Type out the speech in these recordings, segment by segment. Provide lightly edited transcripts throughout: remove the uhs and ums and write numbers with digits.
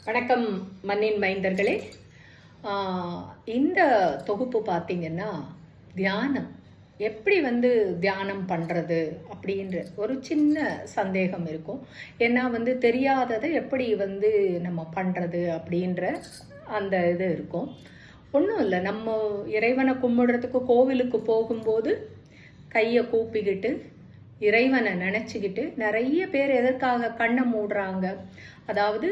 வணக்கம் மண்ணின் மைந்தர்களே. இந்த தொகுப்பு பார்த்தீங்கன்னா தியானம் எப்படி தியானம் பண்ணுறது அப்படின்ற ஒரு சின்ன சந்தேகம் இருக்கும். ஏன்னா தெரியாததை எப்படி நம்ம பண்ணுறது அப்படின்ற அந்த இது இருக்கும். ஒன்றும் இல்லை, நம்ம இறைவனை கும்பிடுறதுக்கு கோவிலுக்கு போகும்போது கையை கூப்பிக்கிட்டு இறைவனை நினச்சிக்கிட்டு நிறைய பேர் எதற்காக கண்ணை மூடுறாங்க, அதாவது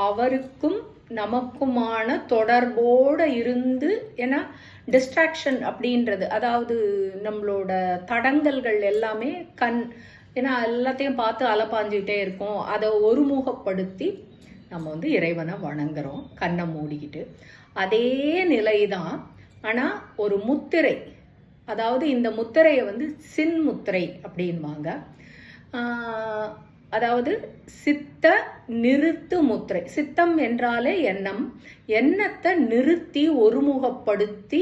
அவருக்கும் நமக்குமான தொடர்போடு இருந்து, ஏன்னா டிஸ்ட்ராக்ஷன் அப்படின்றது, அதாவது நம்மளோட தடங்கல்கள் எல்லாமே ஏன்னா எல்லாத்தையும் பார்த்து அலப்பாஞ்சிக்கிட்டே இருக்கோம். அதை ஒருமுகப்படுத்தி நம்ம இறைவனை வணங்குறோம் கண்ணை மூடிக்கிட்டு. அதே நிலை தான், ஆனால் ஒரு முத்திரை, அதாவது இந்த முத்திரையை சின் முத்திரை அப்படின்வாங்க. அதாவது சித்த நிறுத்து முத்திரை. சித்தம் என்றாலே எண்ணம். எண்ணத்தை நிறுத்தி ஒருமுகப்படுத்தி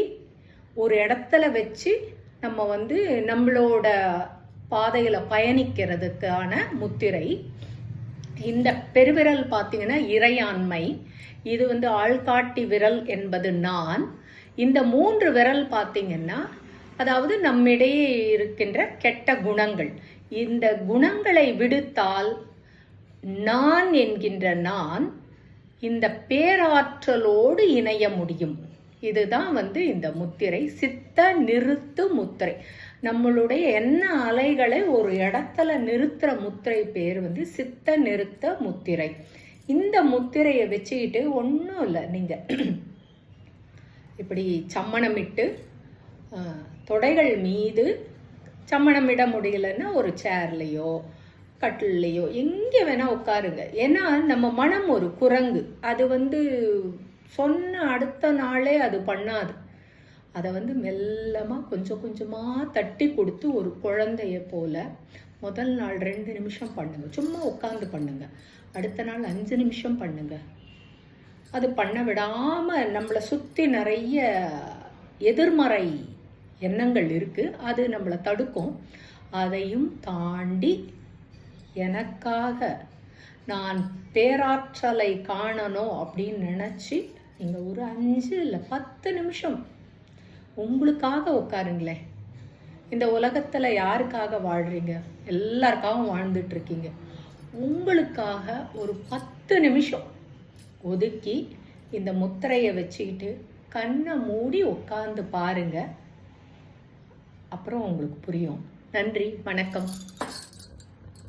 ஒரு இடத்துல வச்சு நம்ம நம்மளோட பாதையில் பயணிக்கிறதுக்கான முத்திரை. இந்த பெருவிரல் பார்த்தீங்கன்னா இறையாண்மை. இது ஆள்காட்டி விரல் என்பது நான். இந்த 3 விரல் பார்த்தீங்கன்னா அதாவது நம்மிடையே இருக்கின்ற கெட்ட குணங்கள். இந்த குணங்களை விடுத்தால் நான் என்கின்ற நான் இந்த பேராற்றலோடு இணைய முடியும். இதுதான் இந்த முத்திரை, சித்த நிறுத்து முத்திரை. நம்மளுடைய எண்ண அலைகளை ஒரு இடத்துல நிறுத்துற முத்திரை பேர் சித்த நிறுத்த முத்திரை. இந்த முத்திரையை வச்சுக்கிட்டு ஒன்றும் இல்லை, நீங்கள் இப்படி சம்மணமிட்டு தொடைகள் மீது சம்மணமிட முடியலன்னா ஒரு சேர்லையோ கட்டிலையோ எங்கே வேணால் உட்காருங்க. ஏன்னா நம்ம மனம் ஒரு குரங்கு. அது சொன்ன அடுத்த நாளே அது பண்ணாது. அதை மெல்லமாக கொஞ்சம் கொஞ்சமாக தட்டி கொடுத்து ஒரு குழந்தைய போல் முதல் நாள் 2 நிமிஷம் பண்ணுங்க, சும்மா உட்காந்து பண்ணுங்க. அடுத்த நாள் 5 நிமிஷம் பண்ணுங்க. அது பண்ண விடாமல் நம்மளை சுற்றி நிறைய எதிர்மறை எண்ணங்கள் இருக்குது, அது நம்மளை தடுக்கும். அதையும் தாண்டி எனக்காக நான் பேராற்றலை காணணும் அப்படின்னு நினச்சி நீங்கள் ஒரு 5 இல்லை 10 நிமிஷம் உங்களுக்காக உட்காருங்களேன். இந்த உலகத்தில் யாருக்காக வாழ்கிறீங்க? எல்லாருக்காகவும் வாழ்ந்துட்டுருக்கீங்க. உங்களுக்காக ஒரு 10 நிமிஷம் ஒதுக்கி இந்த முத்திரையை வச்சுக்கிட்டு கண்ணை மூடி உட்காந்து பாருங்கள். அப்புறம் உங்களுக்கு புரியும். நன்றி, வணக்கம்.